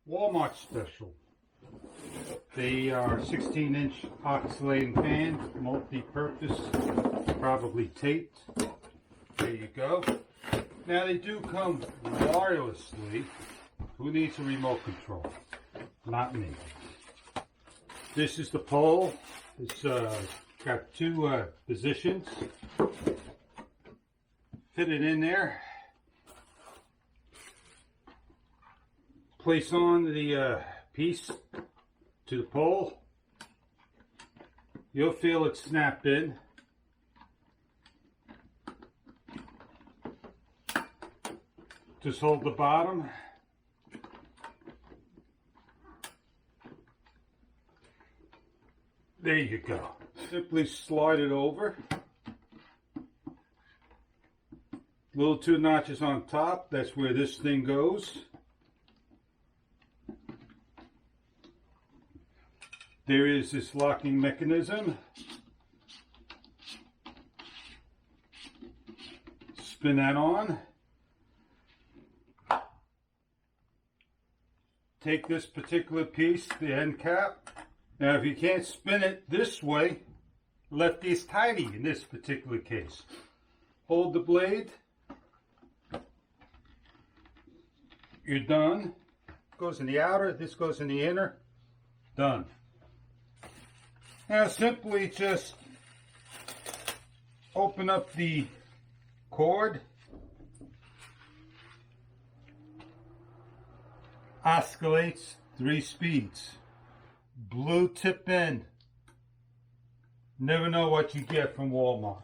Walmart special. They are 16-inch oscillating fan, multi-purpose, probably taped. There you go. Now they do come wirelessly. Who needs a remote control? Not me. This is the pole. It's got two positions. Fit it in there. Place on the piece to the pole. You'll feel it snap in. Just hold the bottom. There you go. Simply slide it over. Little two notches on top. That's where this thing goes. There is this locking mechanism. Spin that on. Take this particular piece, the end cap. Now if you can't spin it this way, lefty is tighty in this particular case. Hold the blade. You're done. Goes in the outer, this goes in the inner. Done. Now simply just open up the cord. Oscillates 3 speeds. Blue tip end. Never know what you get from Walmart.